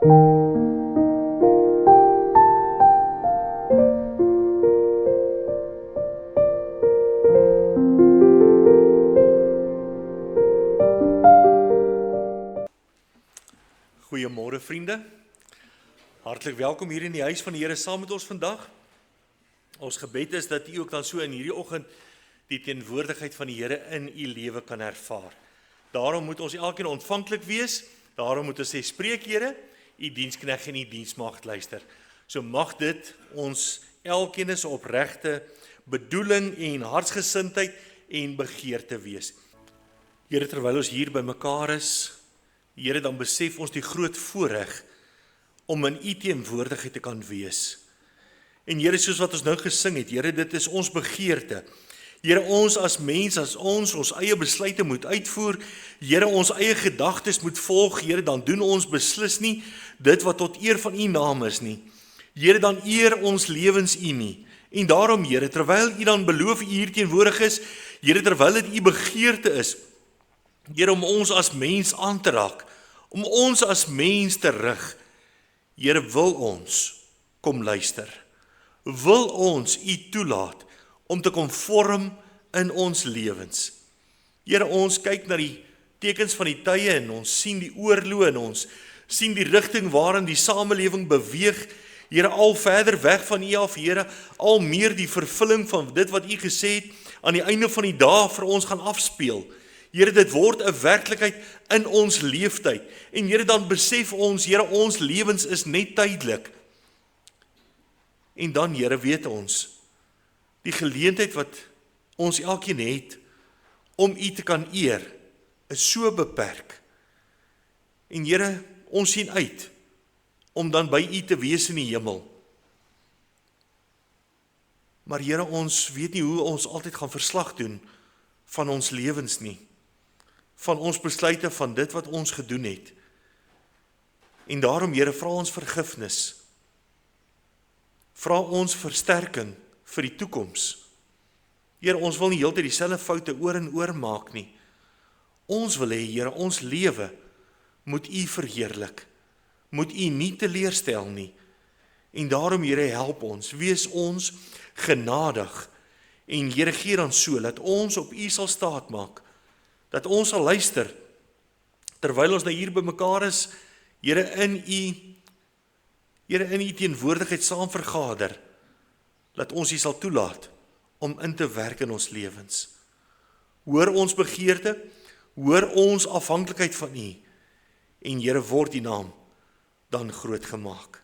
Goeiemôre vriende, hartlik welkom hier in die huis van die Here saam met ons vandag. Ons gebed is dat u ook dan so in hierdie oggend die teenwoordigheid van die Here in u lewe kan ervaar. Daarom moet ons elkeen ontvanklik wees, daarom moet ons sê, spreek Here, u diensknegt en u diensmaagd luister. So mag dit ons elkeen se opregte bedoeling en hartsgesindheid en begeerte wees. Here, terwyl ons hier by mekaar is, Here, dan besef ons die groot voorreg om in u teenwoordigheid te kan wees. En Here, soos wat ons nou gesing het, Here, dit is ons begeerte. Here, ons as mens, as ons eie besluite moet uitvoer, Here, ons eie gedagtes moet volg, Here, dan doen ons beslis nie dit wat tot eer van u naam is nie. Here, dan eer ons lewens u nie. En daarom, Here, terwyl u dan beloof u hier teenwoordig is, Here, terwyl dit u begeerte is, Here, om ons as mens aan te raak, om ons as mens te rig, Here, wil ons kom luister, wil ons u toelaat om te kom vorm in ons lewens. Here, ons kyk na die tekens van die tye en ons sien die oorloë en ons sien die rigting waarin die samelewing beweeg, Here, al verder weg van u af, Here, al meer die vervulling van dit wat u gesê het, aan die einde van die dag vir ons gaan afspeel. Here, dit word 'n werklikheid in ons leeftyd. En Here, dan besef ons, Here, ons lewens is net tydelik. En dan, Here, weet ons, die geleentheid wat ons elkeen het om u te kan eer, is so beperk. En Here, ons sien uit om dan by u te wees in die hemel. Maar Here, ons weet nie hoe ons altyd gaan verslag doen van ons lewens nie, van ons besluite, van dit wat ons gedoen het. En daarom, Here, vra ons vergifnis, vra ons versterking vir die toekoms. Here, ons wil nie heeltyd dieselfde foute oor en oor maak nie. Ons wil hê, Here, ons lewe moet u verheerlik, moet u nie teleurstel nie. En daarom, Here, help ons, wees ons genadig, en Here, gee dan so, dat ons op u sal staat maak, dat ons sal luister, terwyl ons nou hier by mekaar is, Here, in u teenwoordigheid saam vergader, dat ons u sal toelaat om in te werk in ons lewens. Hoor ons begeerte, hoor ons afhanklikheid van u, en Here, word die naam dan groot gemaak.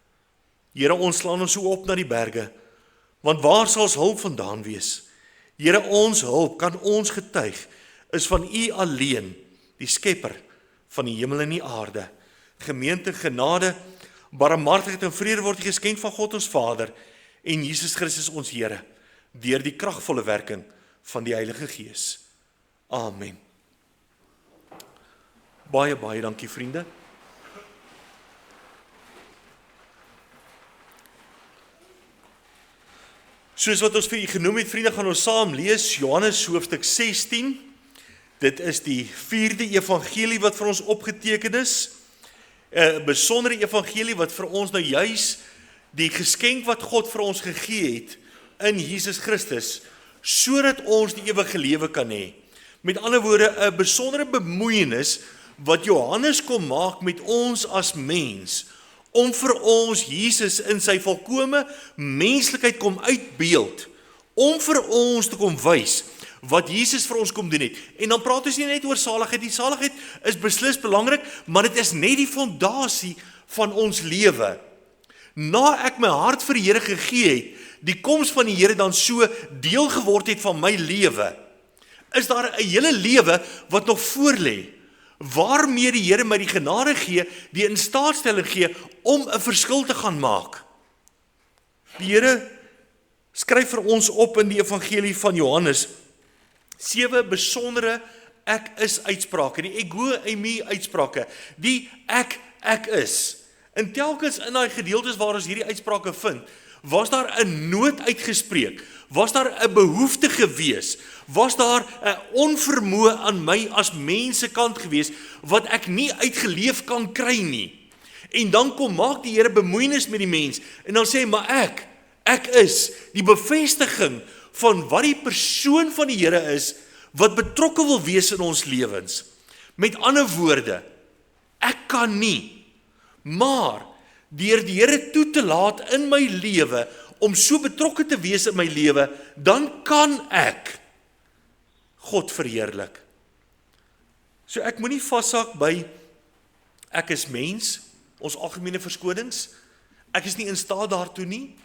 Here, ons slaan ons so op na die berge, want waar sal ons hulp vandaan wees? Here, ons hulp, kan ons getuig, is van u alleen, die skepper van die hemel en die aarde. Gemeente, genade, barmhartigheid en vrede word geskenk van God ons Vader en Jesus Christus ons Here, deur die kragvolle werking van die Heilige Gees. Amen. Baie, baie dankie, vriende. Soos wat ons vir u genoem het, vriende, gaan ons saam lees Johannes hoofstuk 16. Dit is die 4de evangelie wat vir ons opgeteken is. 'n Besondere evangelie wat vir ons nou juis die geskenk wat God vir ons gegee het in Jesus Christus, sodat ons die ewige lewe kan hê. Met ander woorde, 'n besondere bemoeienis wat Johannes kom maak met ons as mens, om vir ons Jesus in sy volkome menslikheid kom uitbeeld, om vir ons te kom wys wat Jesus vir ons kom doen het. En dan praat ons nie net oor saligheid, die saligheid is beslis belangrik, maar dit is net die fondasie van ons lewe. Na ek my hart vir die Here gegee het, die koms van die Here dan so deel geword het van my lewe, is daar 'n hele lewe wat nog voor lê, waarmee die Here my die genade gee, die instaatstelling gee, om 'n verskil te gaan maak. Die Here skryf vir ons op in die evangelie van Johannes 7 besondere ek is uitsprake, die ego eimi uitsprake, die ek is. En telkens in daai gedeeltes waar ons hierdie uitsprake vind, was daar 'n nood uitgespreek, was daar 'n behoefte gewees, was daar 'n onvermoë aan my as mens se kant gewees, wat ek nie uitgeleef kan kry nie. En dan maak die Here bemoeienis met die mens, en dan sê hy, maar ek is die bevestiging van wat die persoon van die Here is, wat betrokke wil wees in ons lewens. Met ander woorde, ek kan nie, maar deur die Here toe te laat in my lewe, om so betrokke te wees in my lewe, dan kan ek God verheerlik. So ek moenie vashak by, ek is mens, ons algemene verskonings, ek is nie in staat daartoe nie.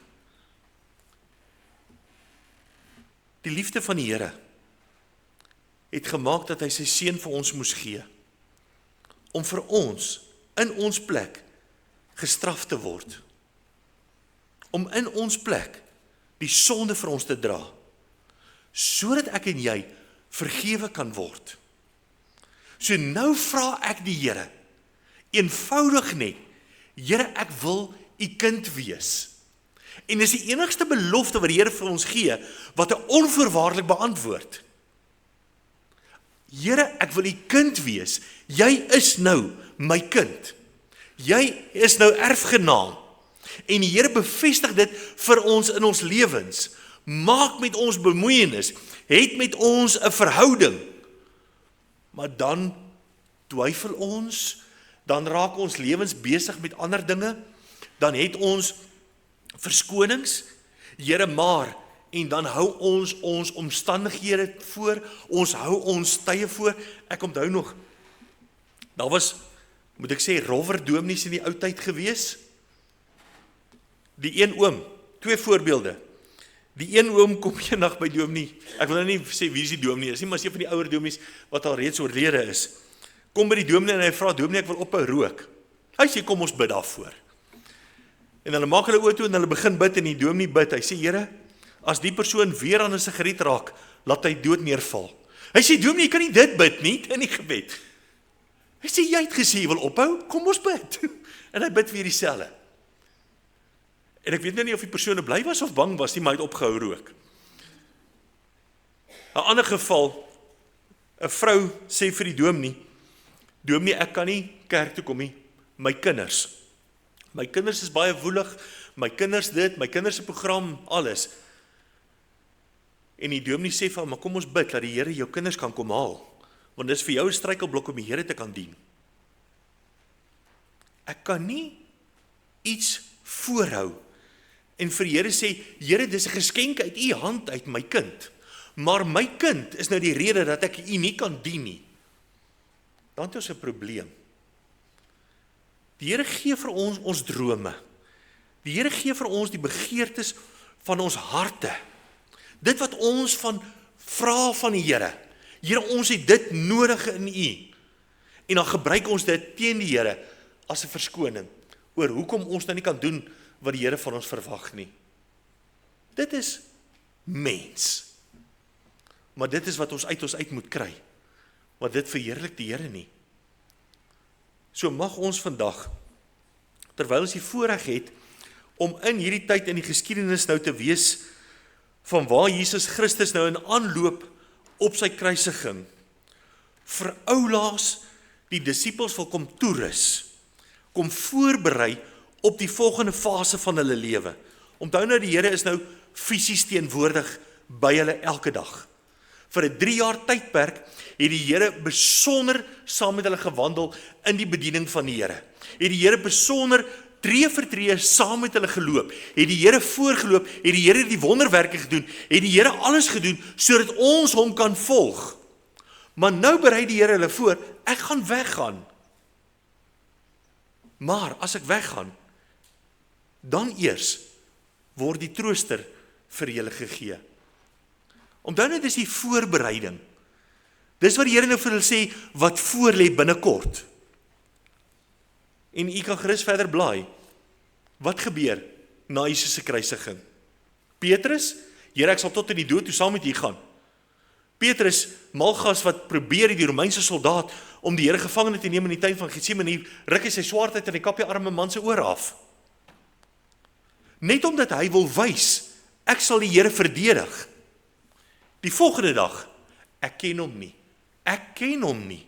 Die liefde van die Here het gemaak dat hy sy seun vir ons moes gee, om vir ons, in ons plek, gestraf te word, om in ons plek, die sonde vir ons te dra, sodat ek en jy vergewe kan word. So nou vra ek die Here, eenvoudig net, Here, ek wil u kind wees. En dis die enigste belofte wat die Here vir ons gee, wat hy onvoorwaardelik beantwoord. Here, ek wil u kind wees, jy is nou my kind. Jy is nou erfgenaam. En die Here bevestig dit vir ons in ons lewens. Maak met ons bemoeienis, het met ons 'n verhouding. Maar dan twyfel ons, dan raak ons lewens besig met ander dinge, dan het ons verskonings, Here, maar, en dan hou ons omstandighede voor, ons hou ons tye voor. Ek onthou nog, daar was, moet ek sê, rowwer dominees in die ou tyd gewees. Die een oom, 2 voorbeelde. Die een oom kom eendag by dominee, ek wil nou nie sê wie is die dominee is nie, maar is een van die ouer dominees wat al reeds oorlede is. Kom by die dominee en hy vra, dominee, ek wil ophou rook. Hy sê, kom ons bid daarvoor. En hulle maak hulle oor toe en hulle begin bid en die dominee bid. Hy sê, Here, as die persoon weer aan 'n sigaret raak, laat hy dood neerval. Hy sê, dominee, jy kan nie dit bid nie, in die gebed. Hy sê, jy het gesê, jy wil ophou, kom ons bid. En hy bid weer dieselfde. En ek weet nou nie of die persoon bly was of bang was nie, maar hy het opgehou rook. 'n ander geval, 'n vrou sê vir die dominee, ek kan nie kerk toe kom nie, my kinders is baie woelig, my kinders dit, my kinders se program, alles. En die dominee sê van, maar kom ons bid, dat die Here jou kinders kan kom haal, want dit is vir jou 'n struikelblok om die Here te kan dien. Ek kan nie iets voorhou, en vir die Here sê, Here, dis 'n geskenk uit u hand uit my kind, maar my kind is nou die rede dat ek u nie kan dien nie. Dan het ons 'n probleem. Die Here gee vir ons drome. Die Here gee vir ons die begeertes van ons harte. Dit wat ons vra van die Here. Here, ons het dit nodig in u. En dan gebruik ons dit teen die Here as 'n verskoning oor hoekom ons nou nie kan doen wat die Here van ons verwag nie. Dit is mens. Maar dit is wat ons uit moet kry. Maar dit verheerlik die Here nie. So mag ons vandag, terwyl ons die voorreg het, om in hierdie tyd in die geskiedenis nou te wees, van waar Jesus Christus nou in aanloop op sy kruisiging, vir oulaas die disippels wil kom toerus, kom voorberei op die volgende fase van hulle lewe. Onthou nou, die Here is nou fisies teenwoordig by hulle elke dag. Vir 'n 3 jaar tydperk het die Here besonder saam met hulle gewandel in die bediening van die Here. Het die Here besonder tree vir tree saam met hulle geloop. Het die Here voorgeloop, het die Here die wonderwerke gedoen, het die Here alles gedoen sodat ons hom kan volg. Maar nou berei die Here hulle voor, ek gaan weggaan. Maar as ek weggaan, dan eers word die trooster vir julle gegee. Onthou net, dis die voorbereiding. Dis wat die Here nou vir hulle sê, wat voor lê binnekort. En u kan gerus verder blaai. Wat gebeur na Jesus se kruisiging? Petrus, Here, ek sal tot in die dood toe saam met u gaan. Petrus, Malgas wat probeer die Romeinse soldaat om die Here gevangene te neem in die tuin van Getsemane, ruk hy sy swaard uit en hy kap die arme man se oor af. Net omdat hy wil wys, ek sal die Here verdedig. Die volgende dag, ek ken hom nie. Ek ken hom nie.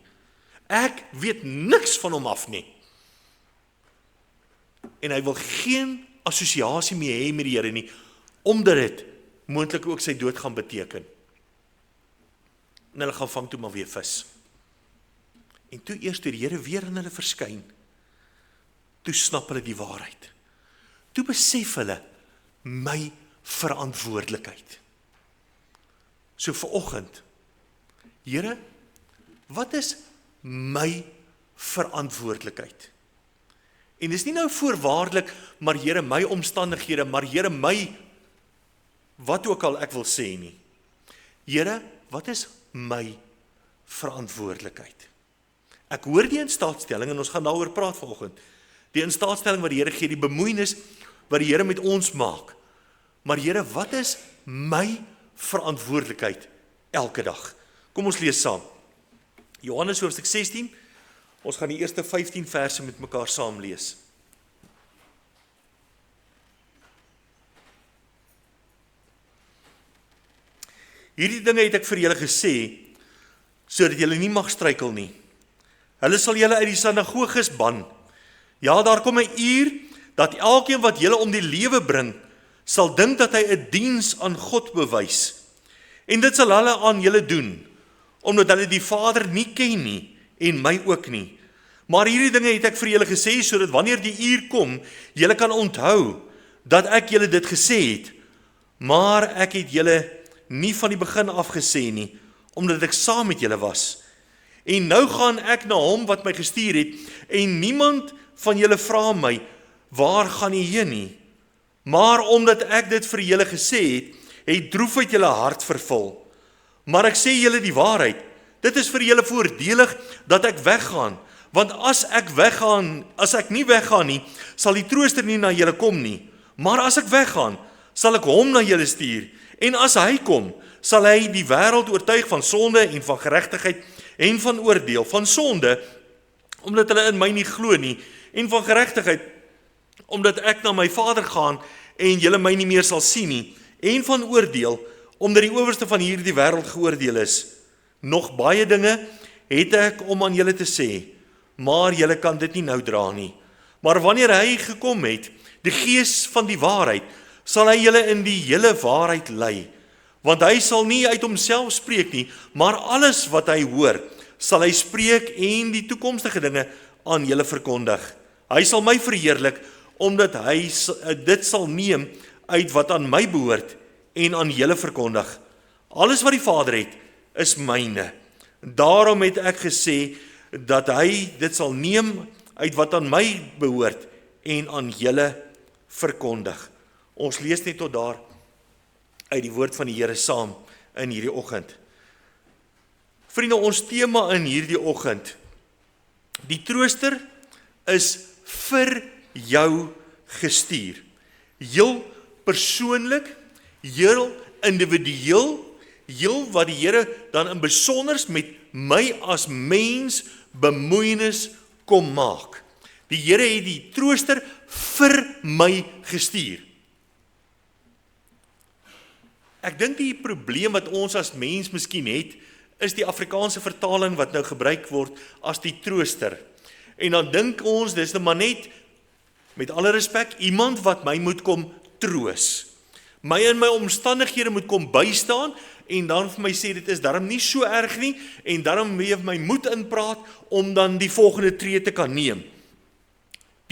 Ek weet niks van hom af nie. en hy wil geen assosiasie meer hê met die Here nie, omdat dit moontlik ook sy dood gaan beteken. En hulle gaan vang toe maar weer vis. En toe eers toe die Here weer aan hulle verskyn, toe snap hulle die waarheid. Toe besef hulle my verantwoordelikheid. So vanoggend, Here, wat is my verantwoordelikheid? En dis nie nou voorwaardelik, maar Here, my omstandighede, maar Here, my, wat ook al ek wil sê nie. Here, wat is my verantwoordelikheid? Ek hoor die instaatstelling, en ons gaan daaroor praat vanoggend, die instaatstelling wat die Here gee, die bemoeienis wat die Here met ons maak. Maar Here, wat is my verantwoordelikheid elke dag? Kom ons lees saam. Johannes hoofstuk 16, ons gaan die eerste 15 verse met mekaar saam lees. Hierdie dinge het ek vir julle gesê, sodat julle nie mag struikel nie. Hulle sal julle uit die sinagoges ban. Ja, daar kom 'n uur, dat elkeen wat julle om die lewe bring, sal dink dat hy 'n diens aan God bewys. En dit sal hulle aan julle doen, omdat hulle die Vader nie ken nie, en my ook nie. Maar hierdie dinge het ek vir julle gesê, sodat wanneer die uur kom, julle kan onthou, dat ek julle dit gesê het. Maar ek het julle nie van die begin af gesê nie, omdat ek saam met julle was. En nou gaan ek na hom wat my gestuur het, en niemand van julle vra my, waar gaan jy heen nie? Maar omdat ek dit vir julle gesê het, het droefheid julle hart vervul. Maar ek sê julle die waarheid, dit is vir julle voordelig dat ek weggaan, want as ek nie weggaan nie, sal die trooster nie na julle kom nie. Maar as ek weggaan, sal ek hom na julle stuur, en as hy kom, sal hy die wêreld oortuig van sonde en van geregtigheid en van oordeel. Van sonde, omdat hulle in my nie glo nie, en van geregtigheid, omdat ek na my Vader gaan en julle my nie meer sal sien nie, en van oordeel, omdat die owerste van hierdie wêreld geoordeel is. Nog baie dinge het ek om aan julle te sê, maar julle kan dit nie nou dra nie. Maar wanneer hy gekom het, die Gees van die waarheid, sal hy julle in die hele waarheid lei. Want hy sal nie uit homself spreek nie, maar alles wat hy hoor, sal hy spreek en die toekomstige dinge aan julle verkondig. Hy sal my verheerlik, omdat hy dit sal neem uit wat aan my behoort en aan julle verkondig. Alles wat die Vader het, is myne. Daarom het ek gesê, dat hy dit sal neem uit wat aan my behoort en aan julle verkondig. Ons lees net tot daar uit die woord van die Here saam in hierdie oggend. Vriende, ons tema in hierdie oggend, die trooster is vir jou gestuur. Heel persoonlik, heel individueel, heel wat die Here dan in besonders met my as mens bemoeienis kom maak. Die Here het die trooster vir my gestuur. Ek dink die probleem wat ons as mens miskien het, is die Afrikaanse vertaling wat nou gebruik word as die trooster. En dan dink ons, dis nou maar net, met alle respek, iemand wat my moet kom troos. My in my omstandighede moet kom bystaan, en dan vir my sê, dit is daarom nie so erg nie, en daarom weer my moed inpraat, om dan die volgende tree te kan neem.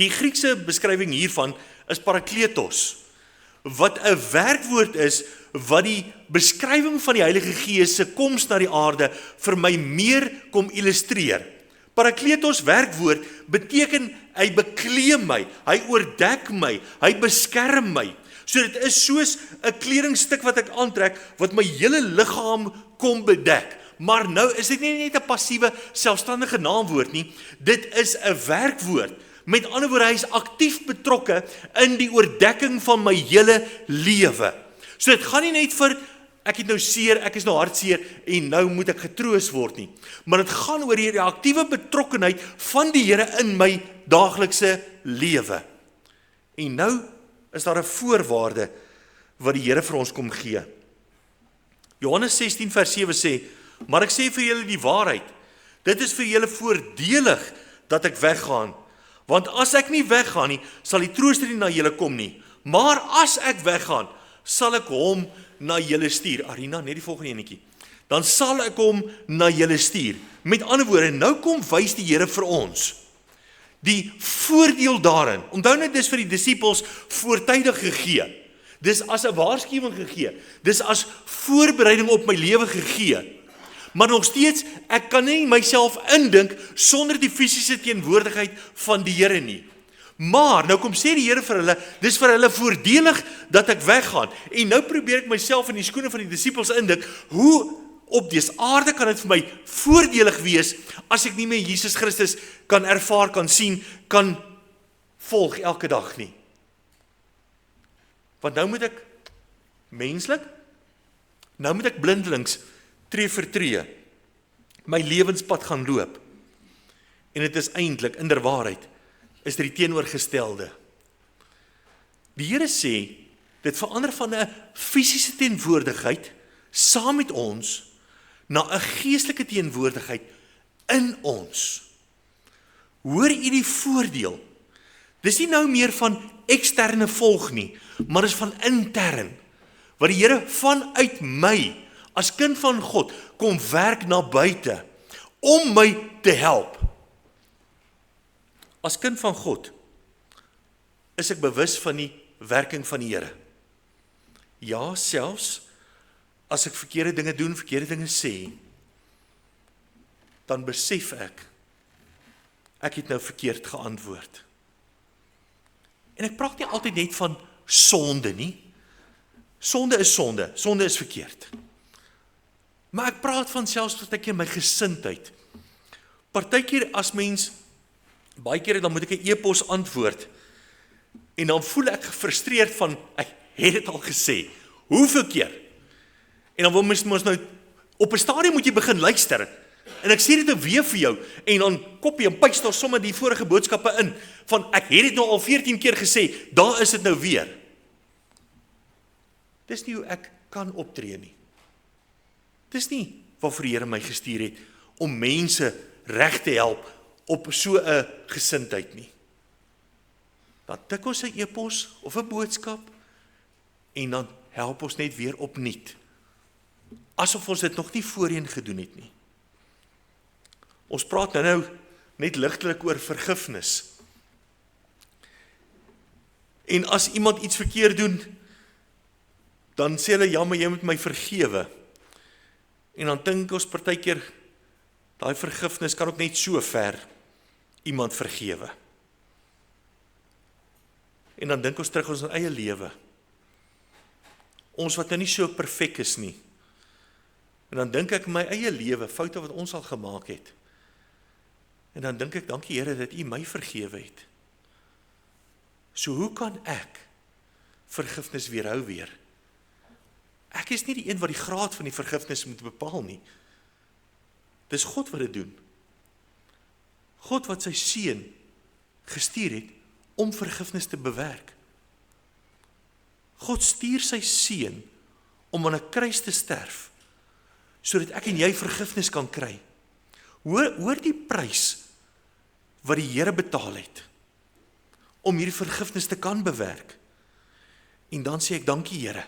Die Griekse beskrywing hiervan is parakletos, wat 'n werkwoord is, wat die beskrywing van die Heilige Gees se koms na die aarde vir my meer kom illustreer. Parakletos werkwoord beteken hy bekleem my, hy oordek my, hy beskerm my. So dit is soos 'n kledingstuk wat ek aantrek, wat my hele liggaam kom bedek. Maar nou is dit nie net 'n passiewe, selfstandige naamwoord nie, dit is 'n werkwoord. Met ander woorde, hy is aktief betrokke in die oordekking van my hele lewe. So dit gaan nie net vir, ek het nou seer, ek is nou hartseer, en nou moet ek getroos word nie. Maar dit gaan oor die aktiewe betrokkenheid van die Here in my daaglikse lewe. En nou is daar 'n voorwaarde wat die Here vir ons kom gee. Johannes 16 vers 7 sê, maar ek sê vir julle die waarheid, dit is vir julle voordelig dat ek weggaan, Want as ek nie weggaan nie, sal die trooster nie na julle kom nie. Maar as ek weggaan, sal ek hom na julle stuur. Arina, net die volgende enetjie. Dan sal ek hom na julle stuur. Met ander woorde, nou kom wys die Here vir ons die voordeel daarin. Onthou net, dis vir die disippels voortydig gegee. Dis as 'n waarskuwing gegee. Dis as voorbereiding op my lewe gegee. Maar nog steeds, ek kan nie myself indink sonder die fisiese teenwoordigheid van die Here nie. Maar, nou kom sê die Here vir hulle, dis vir hulle voordelig dat ek weggaan. En nou probeer ek myself in die skoene van die disippels indink, hoe op dese aarde kan dit vir my voordelig wees, as ek nie meer Jesus Christus kan ervaar, kan sien, kan volg elke dag nie. Want nou moet ek, menslik, nou moet ek blindelings, tree vir tree, my lewenspad gaan loop. En dit is eintlik, inderwaarheid, is dit die teenoorgestelde. Die Here sê, dit verander van 'n fisiese teenwoordigheid, saam met ons, na 'n geestelike teenwoordigheid in ons. Hoor u die voordeel? Dis nie nou meer van eksterne volg nie, maar is van intern, wat die Here vanuit my, as kind van God, kom werk na buite, om my te help. As kind van God, is ek bewus van die werking van die Here. Ja, selfs, as ek verkeerde dinge doen, verkeerde dinge sê, dan besef ek het nou verkeerd geantwoord. En ek praat nie altyd net van sonde nie. Sonde is sonde, sonde is verkeerd. Maar ek praat van selfs partykeer my gesindheid. Partykeer as mens, baie kere dan moet ek 'n e-pos antwoord, en dan voel ek gefrustreerd van, ek het dit al gesê, hoeveel keer? En dan wil mens nou, op 'n stadium moet jy begin luister, en ek sê dit nou weer vir jou, en dan kopie en paste daar sommer die vorige boodskappe in, van ek het dit nou al 14 keer gesê, daar is dit nou weer. Dis nie hoe ek kan optree nie. Dis nie waarvoor die Here my gestuur het, om mense reg te help, op so 'n gesindheid nie. Dan tik ons 'n e-pos, of 'n boodskap, en dan help ons net weer opnuut. Asof ons dit nog nie voorheen gedoen het nie. Ons praat nou net ligtelik oor vergifnis. En as iemand iets verkeerd doen, dan sê hulle, ja, maar jy moet my vergewe. En dan dink ons partykeer, daai vergifnis kan ook net so ver iemand vergewe. En dan dink ons terug ons eie lewe. Ons wat nou nie so perfek is nie. En dan dink ek my eie lewe, foute wat ons al gemaak het. En dan dink ek, dankie Here dat U my vergewe het. So hoe kan ek vergifnis weerhou weer? Ek is nie die een wat die graad van die vergifnis moet bepaal nie. Dis God wat dit doen. God wat sy seun gestuur het om vergifnis te bewerk. God stuur sy seun om aan 'n kruis te sterf, sodat ek en jy vergifnis kan kry. Hoor die prys wat die Here betaal het, om hierdie vergifnis te kan bewerk. En dan sê ek, dankie Here,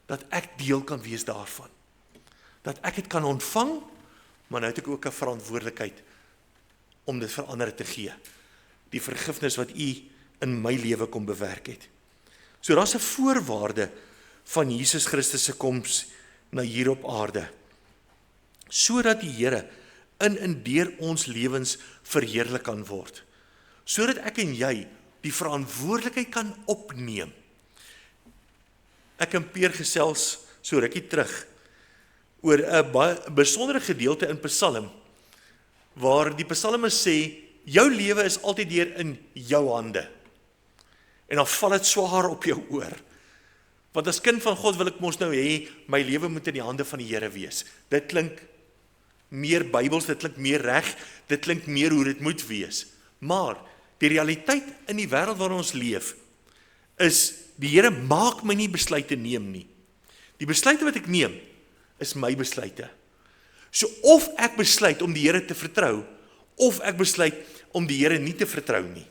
dat ek deel kan wees daarvan. Dat ek dit kan ontvang, maar nou het ek ook 'n verantwoordelikheid om dit vir ander te gee. Die vergifnis wat U in my lewe kom bewerk het. So daar's 'n voorwaarde van Jesus Christus se koms na hier op aarde, sodat die Here in en deur ons lewens verheerlik kan word. Sodat ek en jy die verantwoordelikheid kan opneem. Ek en Peer gesels so rukkie terug oor 'n baie besondere gedeelte in Psalm, waar die psalmis sê, jou lewe is altyd deur in jou hande. En dan val dit swaar op jou oor. Want as kind van God wil ek mos nou hê, my lewe moet in die hande van die Here wees. Dit klink meer Bybels, dit klink meer reg, dit klink meer hoe dit moet wees. Maar die realiteit in die wêreld waar ons leef, is die Here maak my nie besluite neem nie. Die besluite wat ek neem, is my besluite. So of ek besluit om die Here te vertrou, of ek besluit om die Here nie te vertrou nie.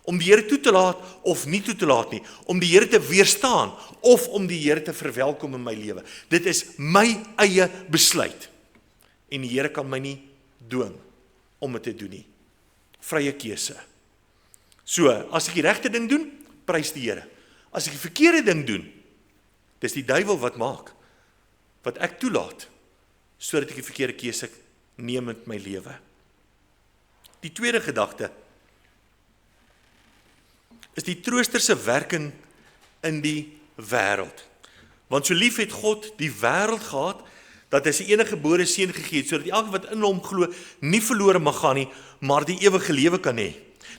Om die Here toe te laat of nie toe te laat nie. Om die Here te weerstaan of om die Here te verwelkom in my lewe. Dit is my eie besluit. En die Here kan my nie dwing om dit te doen nie. Vrye keuse. So, as ek die regte ding doen, prys die Here. As ek die verkeerde ding doen, dis die duiwel wat maak, wat ek toelaat, sodat ek die verkeerde keuse neem in my lewe. Die tweede gedagte is die trooster se werking in die wêreld. Want so lief het God die wêreld gehad, dat hy sy enige gebore seun gegee het, sodat elke wat in hom glo, nie verlore mag gaan nie, maar die ewige lewe kan hê.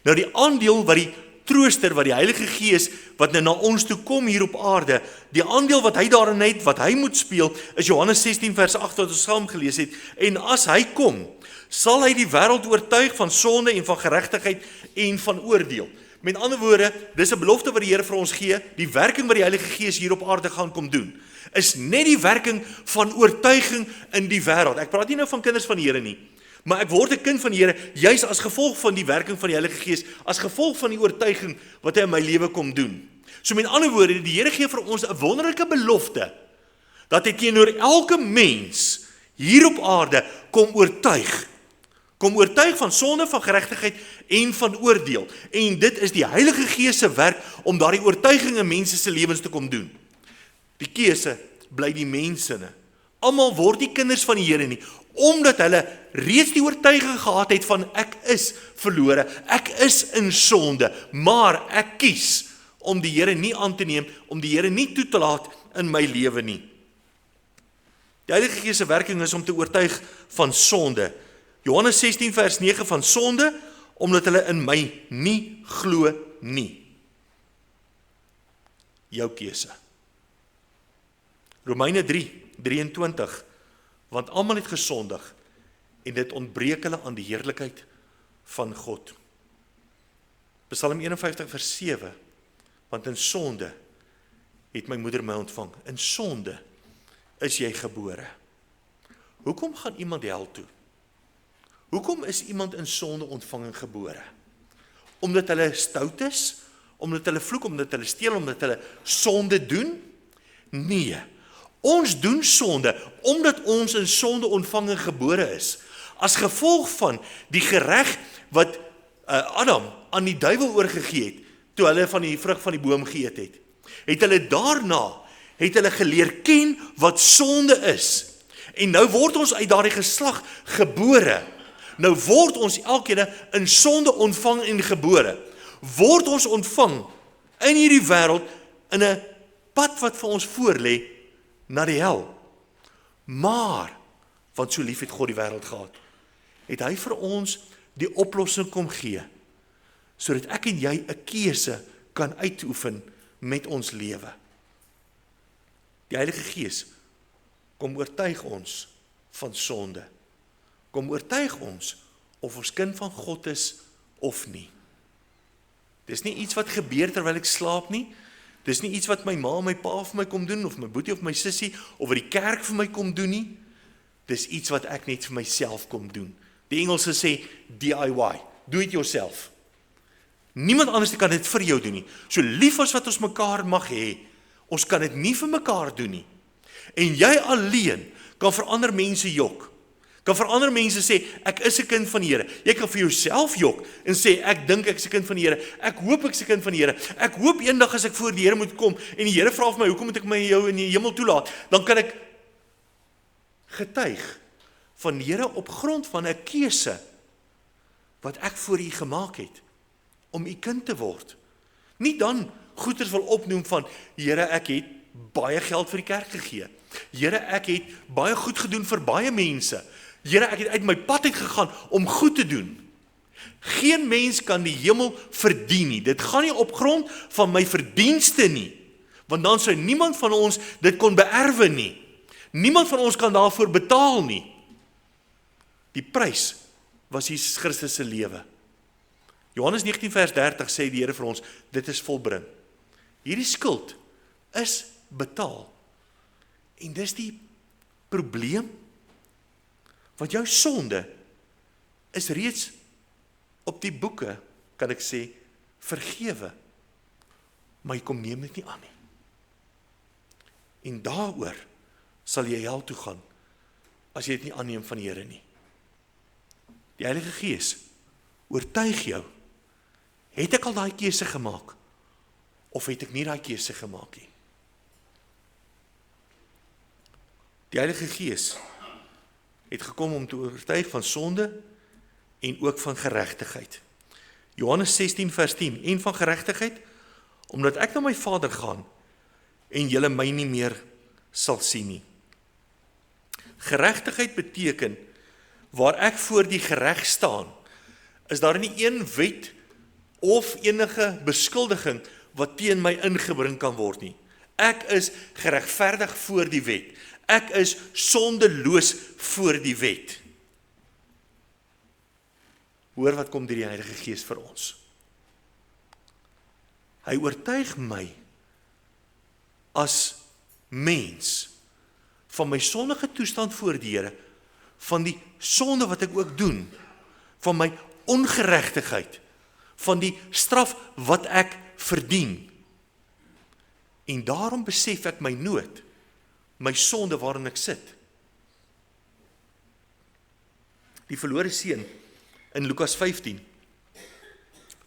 Nou die aandeel wat die trooster, wat die Heilige Gees, wat nou na ons toe kom hier op aarde, die aandeel wat hy daarin het, wat hy moet speel, is Johannes 16 vers 8 wat ons saam gelees het, en as hy kom, sal hy die wêreld oortuig van sonde en van geregtigheid en van oordeel. Met ander woorde, dis 'n belofte wat die Here vir ons gee, die werking wat die Heilige Gees hier op aarde gaan kom doen, is net die werking van oortuiging in die wêreld. Ek praat nie nou van kinders van die Here nie, maar ek word 'n kind van die Here, juis as gevolg van die werking van die Heilige Gees, as gevolg van die oortuiging wat hy in my lewe kom doen. So met ander woorde, die Here gee vir ons 'n wonderlike belofte, dat hy teenoor elke mens hier op aarde kom oortuig. Kom oortuig van sonde, van geregtigheid en van oordeel. En dit is die Heilige Gees se werk om daardie oortuiging in mense se lewens te kom doen. Die keuse bly die mensinne. Almal word nie kinders van die Here nie, omdat hulle reeds die oortuiging gehad het van ek is verlore, ek is in sonde, maar ek kies om die Here nie aan te neem, om die Here nie toe te laat in my lewe nie. Die Heilige Gees se werking is om te oortuig van sonde. Johannes 16 vers 9 van sonde, omdat hulle in my nie glo nie. Jou keuse. Romeine 3:23, want almal het gesondig en dit ontbreek hulle aan die heerlikheid van God. Psalm 51 vers 7, want in sonde het my moeder my ontvang. In sonde is jy gebore. Hoekom gaan iemand hel toe? Hoekom is iemand in sonde ontvang en gebore? Omdat hulle stout is? Omdat hulle vloek? Omdat hulle steel? Omdat hulle sonde doen? Nee. Ons doen sonde, omdat ons in sonde ontvang en gebore is. As gevolg van die gereg wat Adam aan die duiwel oorgegee het, toe hulle van die vrug van die boom geëet het. Het hulle daarna, geleer ken wat sonde is. En nou word ons uit daardie geslag gebore. Nou word ons elkeen in sonde ontvang en gebore. Word ons ontvang in hierdie wêreld in 'n pad wat vir ons voorlê na die hel. Maar, want so lief het God die wêreld gehad, het hy vir ons die oplossing kom gee, sodat ek en jy 'n keuse kan uitoefen met ons lewe. Die Heilige Gees kom oortuig ons van sonde. Kom oortuig ons of ons kind van God is of nie. Dis nie iets wat gebeur terwyl ek slaap nie. Dis nie iets wat my ma en my pa vir my kom doen, of my boetie of my sussie, of wat die kerk vir my kom doen nie. Dis iets wat ek net vir myself kom doen. Die Engelse sê DIY, do it yourself. Niemand anders kan dit vir jou doen nie. So lief as wat ons mekaar mag hê, ons kan dit nie vir mekaar doen nie. En jy alleen kan vir ander mense jok. Kan vir ander mense sê, ek is 'n kind van die Here. Jy kan vir jouself jok en sê, ek dink ek is 'n kind van die Here. Ek hoop ek is 'n kind van die Here. Ek hoop eendag as ek voor die Here moet kom en die Here vra vir my, hoekom moet ek my jou in die hemel toelaat? Dan kan ek getuig van die Here op grond van 'n keuse wat ek voor U gemaak het om U kind te word. Nie dan goeders wil opnoem van, Here, ek het baie geld vir die kerk gegee. Here, ek het baie goed gedoen vir baie mense. Here, ek het uit my pad uit gegaan om goed te doen. Geen mens kan die hemel verdien nie. Dit gaan nie op grond van my verdienste nie. Want dan sou niemand van ons dit kon beerwe nie. Niemand van ons kan daarvoor betaal nie. Die prys was Jesus Christus se lewe. Johannes 19 vers 30 sê die Here vir ons, dit is volbring. Hierdie skuld is betaal. En dis die probleem, want jou sonde is reeds op die boeke, kan ek sê, vergewe, maar jy kom neem dit nie aan nie. En daaroor sal jy hel toe gaan, as jy dit nie aanneem van die Here nie. Die Heilige Gees oortuig jou, het ek al daai keuse gemaak, of het ek nie daai keuse gemaak nie? Die Heilige Gees het gekom om te oortuig van sonde en ook van geregtigheid. Johannes 16 vers 10, en van geregtigheid, omdat ek na my Vader gaan en julle my nie meer sal sien nie. Geregtigheid beteken, waar ek voor die gereg staan, is daar nie een wet of enige beskuldiging wat teen my ingebring kan word nie. Ek is geregverdig voor die wet. Ek is sondeloos voor die wet. Hoor wat kom deur die Heilige Gees vir ons. Hy oortuig my as mens van my sondige toestand voor die Here, van die sonde wat ek ook doen, van my ongeregtigheid, van die straf wat ek verdien. En daarom besef ek my nood, my sonde waarin ek sit. Die verlore seun in Lukas 15.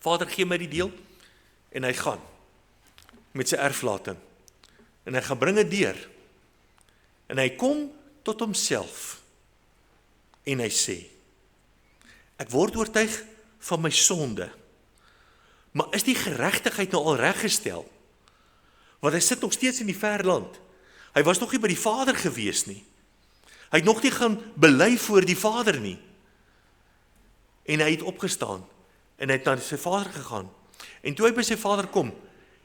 Vader gee my die deel en hy gaan met sy erflating. En hy gaan bring dit deur. En hy kom tot homself en hy sê, ek word oortuig van my sonde, maar is die geregtigheid nou al reggestel? Want hy sit nog steeds in die ver land. Hy was nog nie by die Vader gewees nie. Hy het nog nie gaan bely voor die Vader nie. En hy het opgestaan en hy het na sy Vader gegaan. En toe hy by sy Vader kom,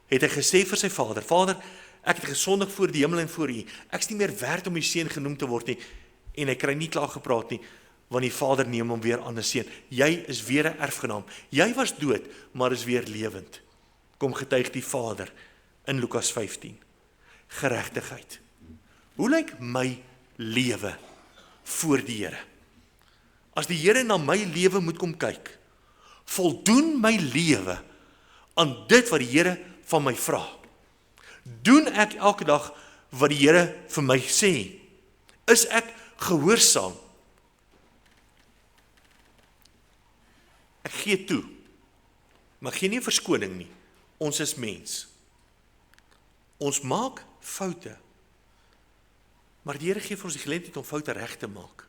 het hy gesê vir sy Vader, Vader, ek het gesondig voor die hemel en voor U. Ek is nie meer werd om U seun genoem te word nie. En hy kry nie klaar gepraat nie, want die Vader neem hom weer aan 'n seun. Jy is weer 'n erfgenaam. Jy was dood, maar is weer lewend. Kom getuig die Vader in Lukas 15. Geregtigheid. Hoe lyk my lewe voor die Here? As die Here na my lewe moet kom kyk, voldoen my lewe aan dit wat die Here van my vra? Doen ek elke dag wat die Here vir my sê? Is ek gehoorsaam? Ek gee toe, maar gee nie 'n verskoning nie. Ons is mens. Ons maak foute. Maar die Here gee vir ons die geleentheid om foute reg te maak.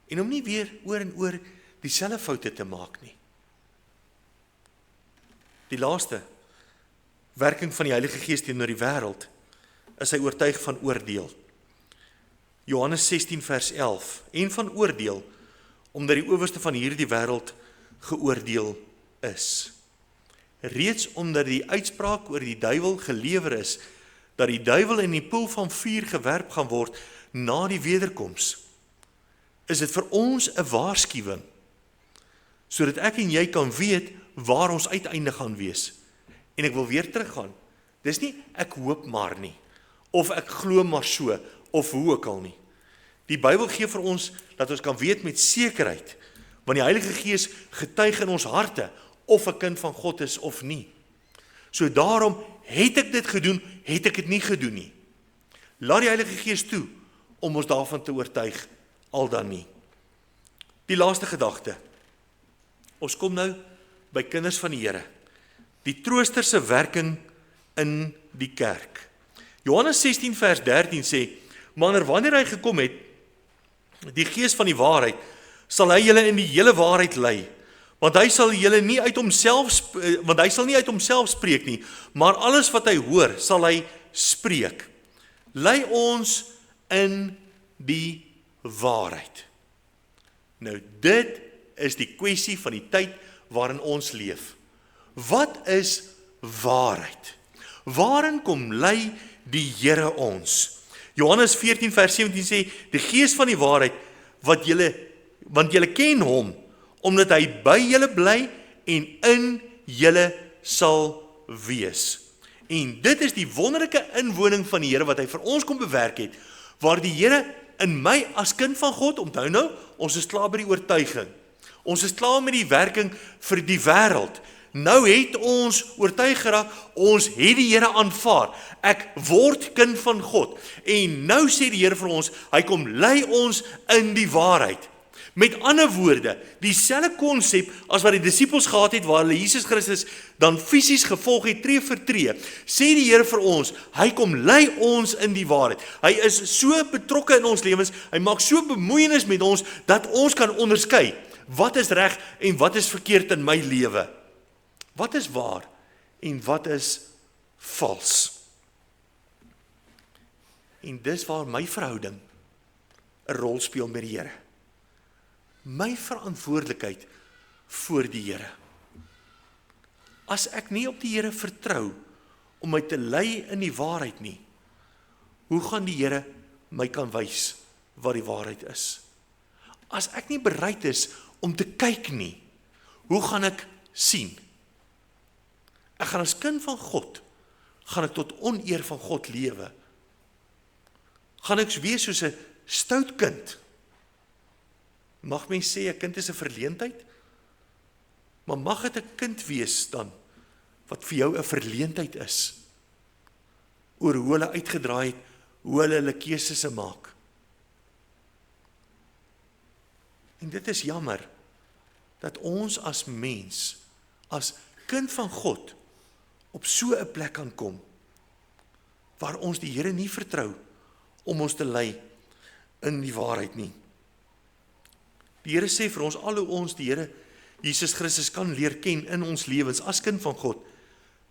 En om nie weer oor en oor dieselfde foute te maak nie. Die laaste werking van die Heilige Gees teenoor die wêreld is hy oortuig van oordeel. Johannes 16 vers 11, en van oordeel, omdat die owerste van hierdie wêreld geoordeel is. Reeds omdat die uitspraak oor die duiwel gelewer is, dat die duiwel in die poel van vuur gewerp gaan word na die wederkoms, is dit vir ons 'n waarskuwing, sodat ek en jy kan weet waar ons uiteinde gaan wees. En ek wil weer teruggaan. Dis nie ek hoop maar nie, of ek glo maar so, of hoe ook al nie. Die Bybel gee vir ons dat ons kan weet met sekerheid, want die Heilige Gees getuig in ons harte of 'n kind van God is of nie. So daarom het ek dit gedoen, het ek dit nie gedoen nie. Laat die Heilige Gees toe om ons daarvan te oortuig, al dan nie. Die laaste gedagte. Ons kom nou by kinders van die Here. Die troosterse werking in die kerk. Johannes 16 vers 13 sê, maar wanneer hy gekom het, die Gees van die waarheid, sal hy julle in die hele waarheid lei, want hy sal nie uit homself spreek nie, maar alles wat hy hoor, sal hy spreek. Lei ons in die waarheid. Nou dit is die kwessie van die tyd waarin ons leef. Wat is waarheid? Waarin kom lei die Here ons? Johannes 14 vers 17 sê, die Gees van die waarheid, want julle ken hom, omdat hy by julle bly en in julle sal wees. En dit is die wonderlike inwoning van die Here wat hy vir ons kom bewerk het, waar die Here in my as kind van God, onthou nou, ons is klaar by die oortuiging. Ons is klaar met die werking vir die wêreld. Nou het ons oortuig geraak, ons het die Here aanvaar. Ek word kind van God. En nou sê die Here vir ons, hy kom lei ons in die waarheid. Met ander woorde, dieselfde konsep as wat die disippels gehad het, waar hulle Jesus Christus dan fisies gevolg het, tree vir tree, sê die Here vir ons, hy kom lei ons in die waarheid. Hy is so betrokke in ons lewens, hy maak so bemoeienis met ons, dat ons kan onderskei, wat is reg en wat is verkeerd in my lewe. Wat is waar en wat is vals. En dis waar my verhouding 'n rol speel met die Here. My verantwoordelikheid voor die Here. As ek nie op die Here vertrou om my te lei in die waarheid nie, hoe gaan die Here my kan wys wat die waarheid is? As ek nie bereid is om te kyk nie, hoe gaan ek sien? Ek gaan as kind van God, gaan ek tot oneer van God lewe. Gaan ek wees soos 'n stout kind? Mag mens sê 'n kind is 'n verleentheid? Maar mag dit 'n kind wees dan, wat vir jou 'n verleentheid is, oor hoe hulle uitgedraai het, hoe hulle keuses maak. En dit is jammer, dat ons as mens, as kind van God, op so 'n plek kan kom, waar ons die Here nie vertrou, om ons te lei in die waarheid nie. Die Here sê vir ons, al hoe ons die Here Jesus Christus kan leer ken in ons lewens as kind van God,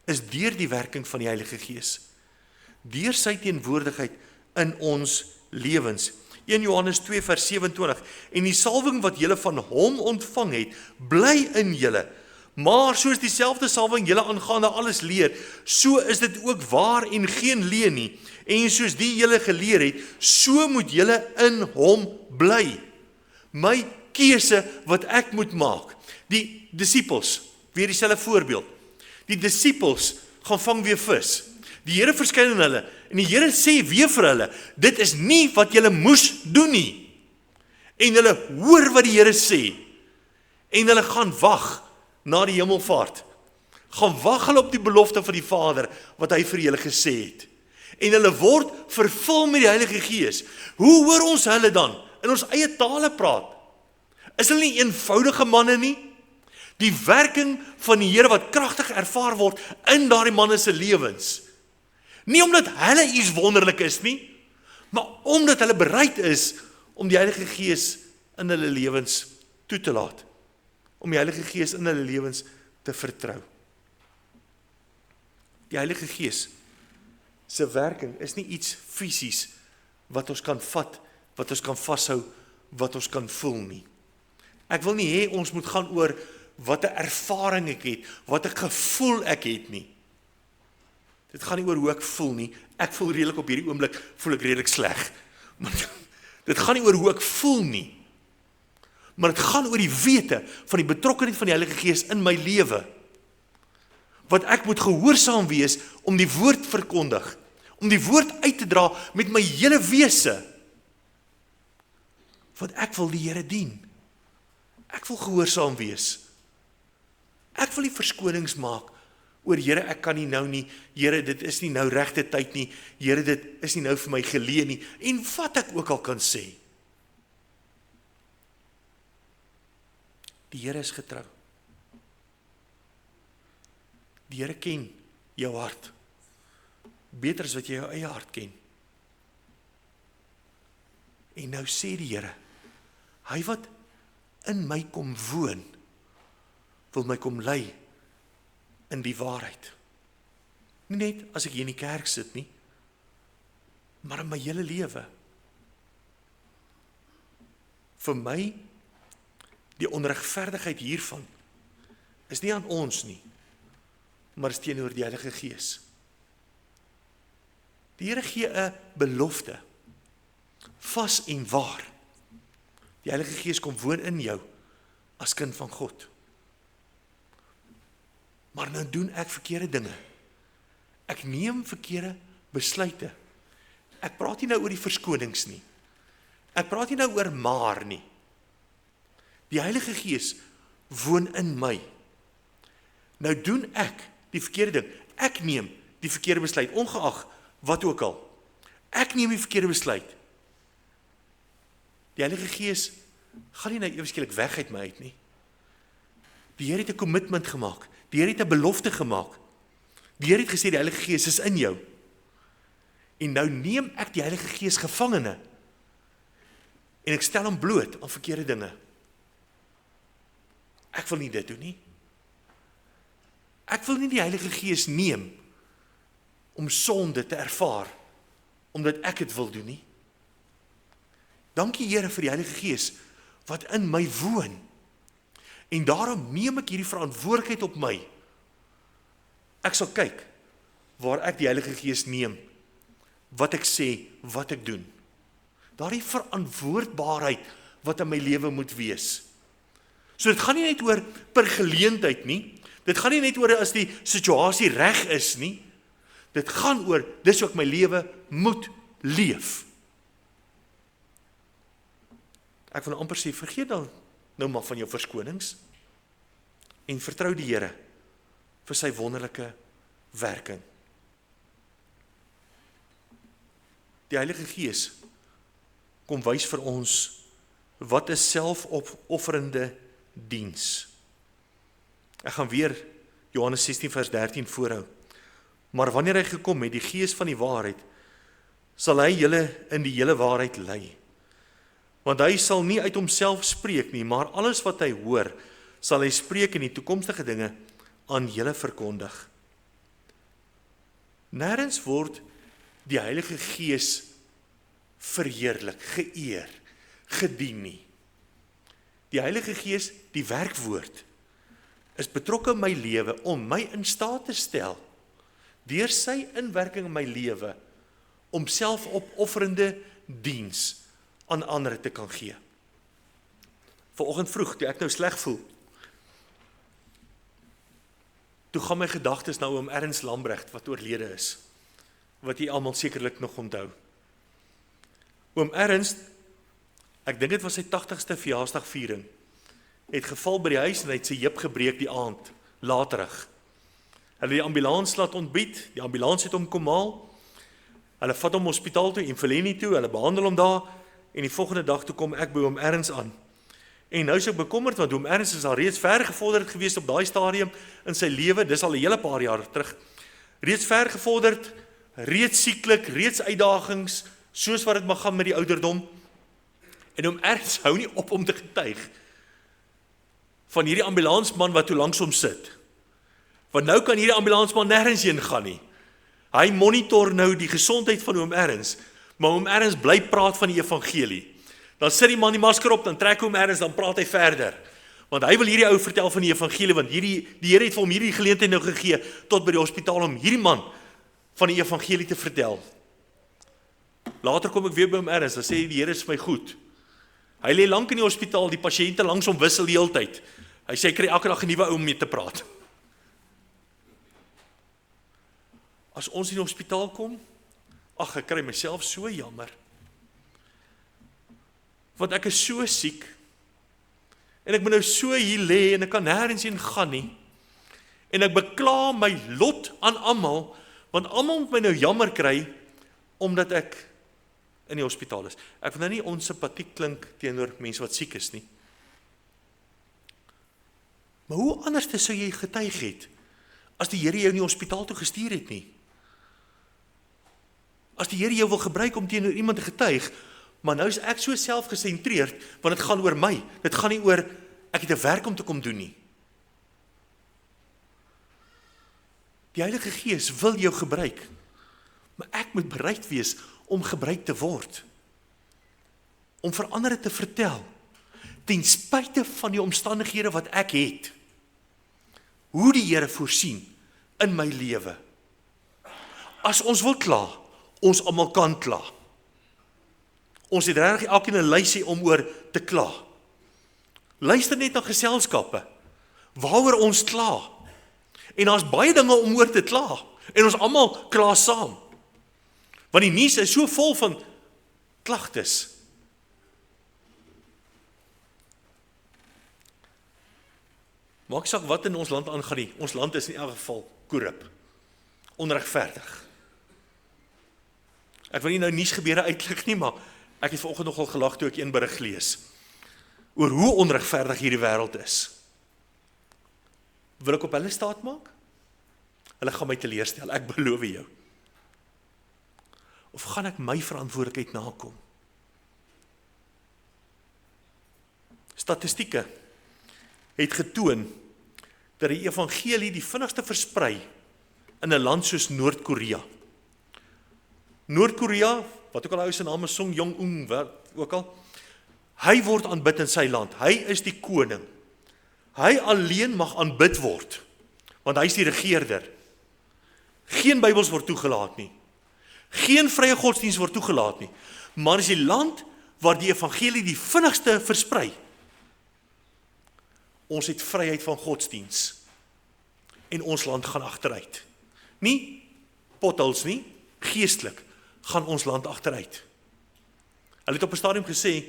is deur die werking van die Heilige Gees. Deur sy teenwoordigheid in ons lewens. 1 Johannes 2 vers 27, en die salwing wat julle van hom ontvang het, bly in julle, maar soos dieselfde salwing julle aangaande alles leer, so is dit ook waar en geen leuen nie, en soos die julle geleer het, so moet julle in hom bly. My keuse wat ek moet maak. Die disippels, weer dieselfde voorbeeld. Die disippels gaan vang weer vis. Die Here verskyn aan hulle, en die Here sê weer vir hulle, dit is nie wat julle moes doen nie. En hulle hoor wat die Here sê, en hulle gaan wag na die hemelvaart. Gaan wag hulle op die belofte van die Vader, wat hy vir julle gesê het. En hulle word vervul met die Heilige Gees. Hoe hoor ons hulle dan? In ons eie tale praat. Is hulle nie eenvoudige manne nie? Die werking van die Here wat kragtig ervaar word in daardie manne se lewens. Nie omdat hulle iets wonderlik is nie, maar omdat hulle bereid is om die Heilige Gees in hulle lewens toe te laat. Om die Heilige Gees in hulle lewens te vertrou. Die Heilige Gees se werking is nie iets fisies wat ons kan vat, wat ons kan vashou, wat ons kan voel nie. Ek wil nie hê ons moet gaan oor wat 'n ervaring ek het, wat 'n gevoel ek het nie. Dit gaan nie oor hoe ek voel nie. Ek voel redelik op hierdie oomblik, voel ek redelik sleg. Maar dit gaan nie oor hoe ek voel nie. Maar dit gaan oor die wete van die betrokkenheid van die Heilige Gees in my lewe. Wat ek moet gehoorsaam wees om die woord verkondig, om die woord uit te dra met my hele wese. Want ek wil die Here dien. Ek wil gehoorsaam wees. Ek wil nie verskonings maak oor Here, ek kan nie nou nie, Here, dit is nie nou regte tyd nie, Here, dit is nie nou vir my geleë nie, en wat ek ook al kan sê. Die Here is getrou. Die Here ken jou hart. Beter as wat jy jou eie hart ken. En nou sê die Here, hy wat in my kom woon, wil my kom lei in die waarheid. Nie net as ek hier in die kerk sit nie, maar in my hele lewe. Vir my, die onregverdigheid hiervan, is nie aan ons nie, maar is teenoor die Heilige Gees. Die Here gee 'n belofte, vas en waar. Die Heilige Gees kom woon in jou, as kind van God. Maar nou doen ek verkeerde dinge. Ek neem verkeerde besluite. Ek praat nie nou oor die verskonings nie. Ek praat nie nou oor maar nie. Die Heilige Gees woon in my. Nou doen ek die verkeerde ding. Ek neem die verkeerde besluit, ongeag wat ook al. Ek neem die verkeerde besluit. Die Heilige Gees gaan nie nou ewe skielik weg uit my uit nie. Die Here het 'n kommitment gemaak. Die Here het 'n belofte gemaak. Die Here het gesê die Heilige Gees is in jou. En nou neem ek die Heilige Gees gevangene en ek stel hom bloot aan verkeerde dinge. Ek wil nie dit doen nie. Ek wil nie die Heilige Gees neem om sonde te ervaar, omdat ek het wil doen nie. Dankie Here vir die Heilige Gees wat in my woon. En daarom neem ek hierdie verantwoordelikheid op my. Ek sal kyk waar ek die Heilige Gees neem, wat ek sê, wat ek doen. Daardie verantwoordbaarheid wat in my lewe moet wees. So dit gaan nie net oor per geleentheid nie. Dit gaan nie net oor as die situasie reg is nie. Dit gaan oor, dis hoe ek my lewe moet leef. Ek wil amper sê, vergeet dan nou maar van jou verskonings en vertrou die Here vir sy wonderlike werking. Die Heilige Gees kom wys vir ons wat is selfopofferende diens. Ek gaan weer Johannes 16 vers 13 voorhou. Maar wanneer hy gekom het, die Gees van die waarheid, sal hy julle in die hele waarheid lei. Want hy sal nie uit homself spreek nie, maar alles wat hy hoor, sal hy spreek en die toekomstige dinge aan julle verkondig. Nêrens word die Heilige Gees verheerlik, geëer, gedien nie. Die Heilige Gees, die werkwoord, is betrokke in my lewe om my in staat te stel, deur sy inwerking in my lewe, om selfopofferende diens aan ander te kan gee. Vanoggend vroeg, toe ek nou sleg voel, toe gaan my gedagtes nou om Ernst Lambrecht, wat oorlede is, wat jy almal sekerlik nog onthou. Oom Ernst, ek dink dit was sy 80ste verjaarsdagviering, het geval by die huis en hy het sy heup gebreek die aand, laterig. Hulle die ambulans laat ontbied, die ambulans het hom kom haal, hulle vat hom hospitaal toe, Infileni toe, hulle behandel hom daar, en die volgende dag toe kom ek by oom Ernst aan. En nou is ek bekommerd, want oom Ernst is al reeds ver gevorderd gewees op daai stadium in sy lewe, dis al 'n hele paar jaar terug, reeds ver gevorderd, reeds sieklik, reeds uitdagings, soos wat dit mag gaan met die ouderdom, en oom Ernst hou nie op om te getuig van hierdie ambulansman wat toe langs hom sit. Want nou kan hierdie ambulansman nêrens heen gaan nie. Hy monitor nou die gesondheid van oom Ernst, maar oom Ernst bly praat van die evangelie. Dan sit die man die masker op, dan trek oom Ernst, dan praat hy verder. Want hy wil hierdie ou vertel van die evangelie, want die Here het vir hom hierdie geleentheid nou gegee, tot by die hospitaal om hierdie man van die evangelie te vertel. Later kom ek weer by oom Ernst, dan sê die Here is my goed. Hy lê lank in die hospitaal, die pasiënte langs hom wissel die hele tyd. Hy sê, hy kry elke dag 'n nuwe ou om mee te praat. As ons in die hospitaal kom, ag, ek kry myself so jammer. Want ek is so siek, en ek moet nou so hier lê, en ek kan nêrens heen gaan nie. En ek bekla my lot aan almal, want almal moet my nou jammer kry, omdat ek in die hospitaal is. Ek wil nou nie onsympatiek klink teenoor mense wat siek is nie. Maar hoe anders sou jy getuig het, as die Here jou in die hospitaal toe gestuur het nie? As die Here jou wil gebruik om teenoor iemand te getuig, maar nou is ek so selfgesentreerd, want dit gaan oor my, dit gaan nie oor, ek het 'n werk om te kom doen nie. Die Heilige Gees wil jou gebruik, maar ek moet bereid wees om gebruik te word, om vir ander te vertel, ten spyte van die omstandighede wat ek het, hoe die Here voorsien in my lewe. As ons wil kla, ons almal kan kla. Ons het regtig elkeen 'n lysie om oor te kla. Luister net na geselskappe, waaroor ons kla. En daar's baie dinge om oor te kla, en ons almal kla saam. Want die nuus is so vol van klagtes. Maak saak wat in ons land aangaan nie. Ons land is in elk geval korrup, onregverdig. Ek wil nie nou nuusgebeure uitlig nie, maar ek het vanoggend nogal gelag toe ek een berig lees oor hoe onregverdig hierdie wêreld is. Wil ek op hulle staat maak? Hulle gaan my teleurstel, ek beloof jou. Of gaan ek my verantwoordelikheid nakom? Statistieke het getoon dat die evangelie die vinnigste versprei in 'n land soos Noord-Korea. Noord-Korea, wat ook al hy sy naam is, Song Jong-un, wat ook al, hy word aanbid in sy land, hy is die koning. Hy alleen mag aanbid word, want hy is die regeerder. Geen Bybels word toegelaat nie. Geen vrye godsdienst word toegelaat nie. Maar is die land waar die evangelie die vinnigste versprei. Ons het vryheid van godsdienst. En ons land gaan agteruit. Nie potholes nie, geestelik gaan ons land agteruit. Hulle het op 'n stadium gesê,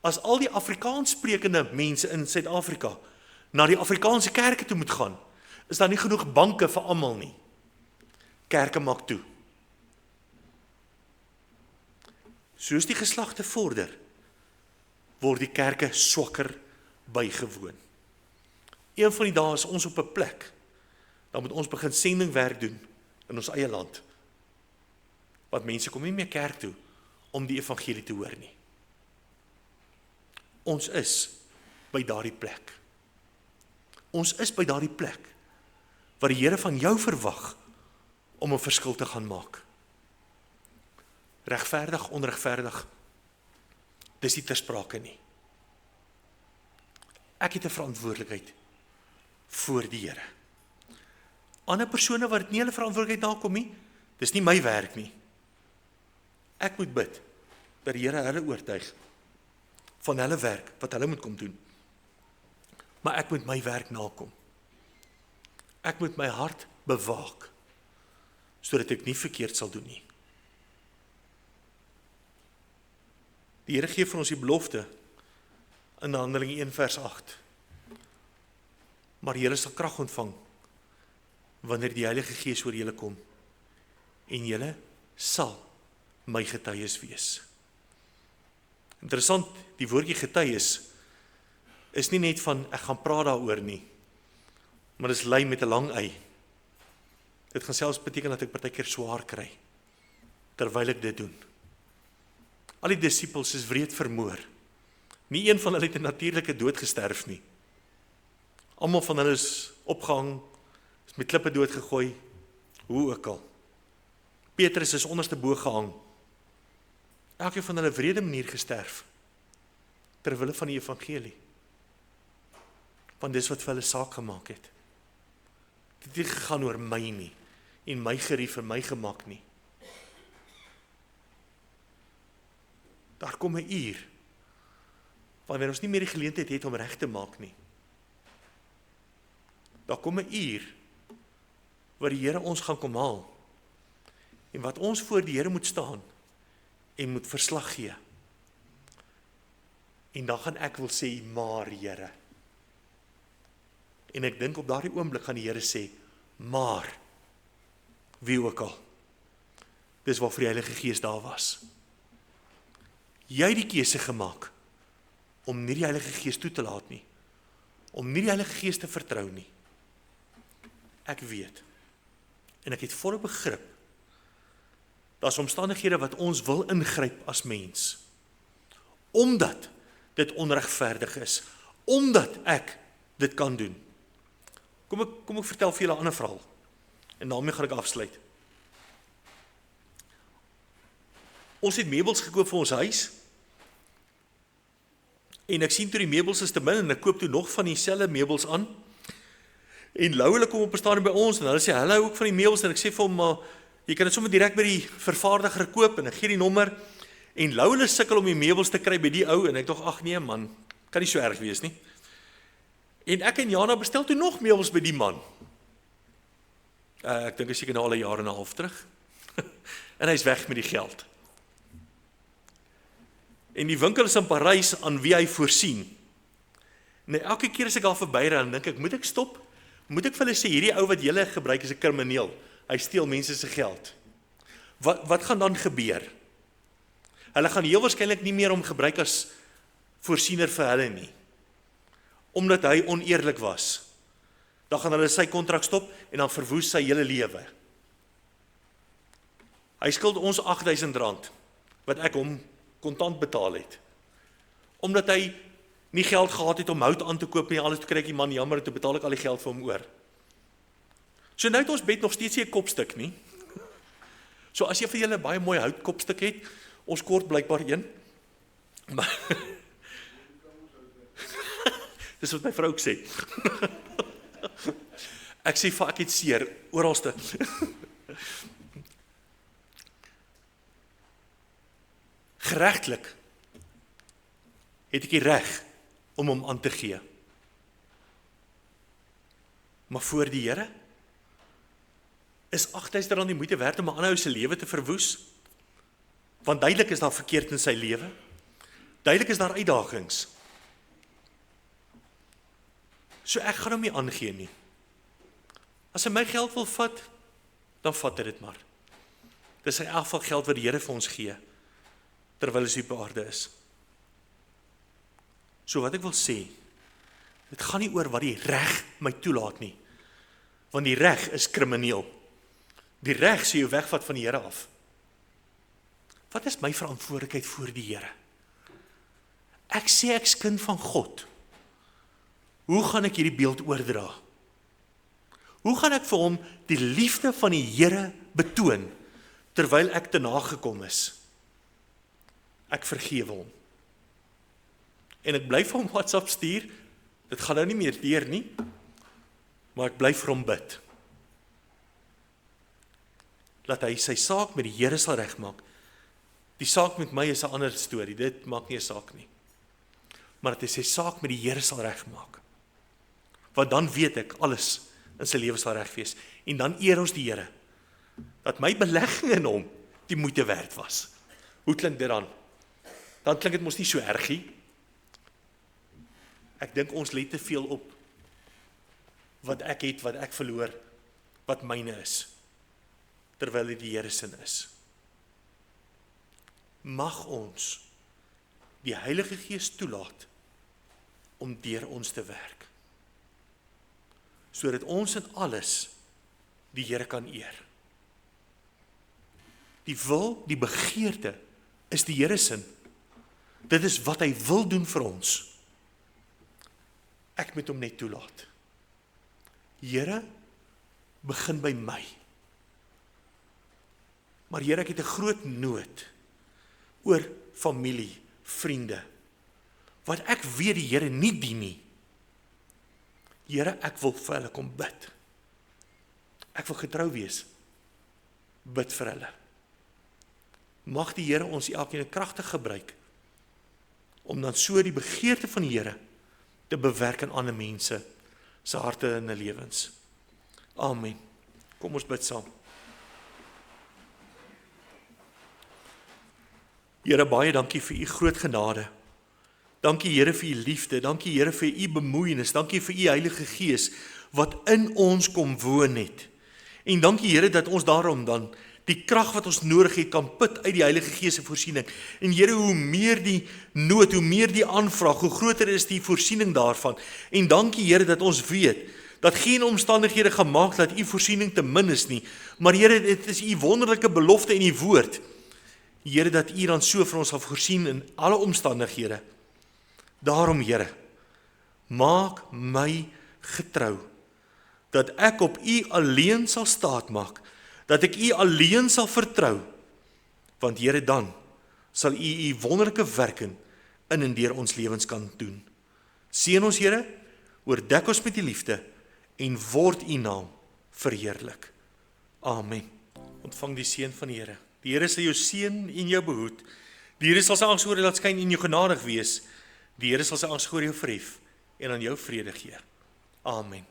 as al die Afrikaans sprekende mense in Suid-Afrika na die Afrikaanse kerke toe moet gaan, is daar nie genoeg banke vir almal nie. Kerke maak toe. Soos die geslagte vorder, word die kerke swakker bygewoon. Een van die dae is ons op 'n plek, dan moet ons begin sendingwerk doen in ons eie land. Want mense kom nie meer kerk toe om die evangelie te hoor nie. Ons is by daardie plek. Ons is by daardie plek waar die Here van jou verwag om 'n verskil te gaan maak. Regverdig, onregverdig, dis nie ter sprake nie. Ek het 'n verantwoordelikheid voor die Here. Ander persone wat nie hulle verantwoordelikheid nakom nie, dis nie my werk nie. Ek moet bid dat die Here hulle oortuig van hulle werk, wat hulle moet kom doen. Maar ek moet my werk nakom. Ek moet my hart bewaak, sodat ek nie verkeerd sal doen nie. Die Here gee vir ons die belofte in Handelinge 1 vers 8. Maar julle sal krag ontvang wanneer die Heilige Gees oor julle kom en julle sal my getuies wees. Interessant, die woordjie getuies is nie net van ek gaan praat daaroor nie, maar dit is lei met 'n lang y. Dit gaan selfs beteken dat ek partykeer swaar kry terwyl ek dit doen. Al die disippels is wreed vermoor. Nie een van hulle het 'n natuurlike dood gesterf nie. Almal van hulle is opgehang, is met klippe doodgegooi, hoe ook al. Petrus is onderste bo gehang. Elkeen van hulle wrede manier gesterf, terwille van die evangelie. Want dis wat vir hulle saak gemaak het. Dit het nie gegaan oor my nie, en my gerief en my gemak nie. Daar kom 'n uur, wanneer ons nie meer die geleentheid het om reg te maak nie. Daar kom 'n uur, waar die Here ons gaan kom haal, en wat ons voor die Here moet staan, en moet verslag gee. En dan gaan ek wil sê, maar Here. En ek dink op daardie oomblik gaan die Here sê, maar, wie ook al. Dis waarvoor die Heilige Gees daar was. Jy het die keuse gemaak, om nie die Heilige Gees toe te laat nie, om nie die Heilige Gees te vertrou nie. Ek weet, en ek het volle begrip, daar's omstandighede wat ons wil ingryp as mens, omdat dit onregverdig is, omdat ek dit kan doen. Kom ek vertel vir julle 'n ander verhaal, en daarmee gaan ek afsluit. Ons het meubels gekoop vir ons huis, en ek sien toe die meubels is te min, en ek koop toe nog van dieselfde meubels aan, en Lou hulle kom op 'n stadium by ons, en hulle sê, hulle hou ook van die meubels, en ek sê vir hom, maar jy kan dit sommer direk by die vervaardiger koop, en ek gee die nommer, en Lou hulle sukkel om die meubels te kry by die ou, en ek dog, ag nee man, kan nie so erg wees nie. En ek en Jana bestel toe nog meubels by die man. Ek dink is seker nou al 'n jaar en 'n half terug. En hy's weg met die geld. En die winkel is in Parys aan wie hy voorsien, Nee, elke keer as ek daar verbyry, dan dink ek, moet ek stop? Moet ek vir hulle sê, hierdie ou wat julle gebruik is 'n krimineel. Hy steel mense se geld. Wat gaan dan gebeur? Hulle gaan heel waarskynlik nie meer hom gebruik as voorsiener vir hulle nie. Omdat hy oneerlik was. Dan gaan hulle sy kontrak stop en dan verwoes sy hele lewe. Hy skuld ons R8.000 wat ek hom kontant betaal het. Omdat hy nie geld gehad het om hout aan te koop nie, alles te kry ek die man jammer, toe betaal ek al die geld vir hom oor. So nou het ons bed nog steeds nie 'n kopstuk nie. So as jy vir julle baie mooi hout kopstuk het, ons kort blykbaar een. Maar dis wat my vrou ook sê. Ek sê vir ek het seer oralste. Geregtelik het ek die reg om hom aan te gee. Maar voor die Here is R8.000 die moeite werd om 'n ander ou se lewe te verwoes? Want duidelik is daar verkeerd in sy lewe. Duidelik is daar uitdagings. So ek gaan hom nie aangee nie. As hy my geld wil vat, dan vat hy dit maar. Dis in elk geval geld wat die Here vir ons gee, terwyl ons hier op aarde is. So wat ek wil sê, dit gaan nie oor wat die reg my toelaat nie, want die reg is krimineel. Die reg sê jou wegvat van die Here af. Wat is my verantwoordelikheid voor die Here? Ek sê ek's kind van God. Hoe gaan ek hierdie beeld oordra? Hoe gaan ek vir hom die liefde van die Here betoon, terwyl ek te nagekom is? Ek vergewe hom. En ek bly vir hom WhatsApp stuur, dit gaan nou nie meer deur nie, maar ek bly vir hom bid. Dat hy sy saak met die Here sal regmaak. Die saak met my is 'n ander storie, dit maak nie 'n saak nie. Maar dat hy sy saak met die Here sal regmaak. Want dan weet ek, alles in sy lewe sal reg wees. En dan eer ons die Here, dat my belegging in hom die moeite werd was. Hoe klink dit dan? Dan klink dit mos nie so erg nie. Ek dink ons let te veel op wat ek het, wat ek verloor, wat myne is, terwyl dit die Here se is. Mag ons die Heilige Gees toelaat om deur ons te werk, sodat ons in alles die Here kan eer. Die wil, die begeerte is die Here se. Dit is wat hy wil doen vir ons. Ek moet hom net toelaat. Here, begin by my. Maar Here, ek het 'n groot nood oor familie, vriende, wat ek weet die Here nie dien nie. Here, ek wil vir hulle kom bid. Ek wil getrou wees. Bid vir hulle. Mag die Here ons elkeen kragtig gebruik, om dan so die begeerte van die Here te bewerk in ander mense se harte en lewens. Amen. Kom ons bid saam. Here, baie dankie vir u groot genade. Dankie Here vir u liefde, dankie Here vir u bemoeienis, dankie vir u Heilige Gees wat in ons kom woon het. En dankie Here dat ons daarom dan die krag wat ons nodig het kan put uit die Heilige Gees se voorsiening. En Here, hoe meer die nood, hoe meer die aanvraag, hoe groter is die voorsiening daarvan. En dankie Here dat ons weet dat geen omstandighede gaan maak dat u voorsiening te min is nie. Maar Here, dit is u wonderlike belofte in u woord. Here, dat u dan so vir ons sal voorsien in alle omstandighede. Daarom Here, maak my getrou, dat ek op u alleen sal staatmaak, dat ek u alleen sal vertrou, want Here, dan sal u wonderlike werking in en deur ons lewens kan doen. Seën ons Here, oordek ons met die liefde, en word u naam verheerlik. Amen. Ontvang die seën van die Here. Die Here sal jou seën en jou behoed. Die Here sal sy aangesig oor jou laat skyn en jou genadig wees. Die Here sal sy aangesig oor jou verhef en aan jou vrede gee. Amen.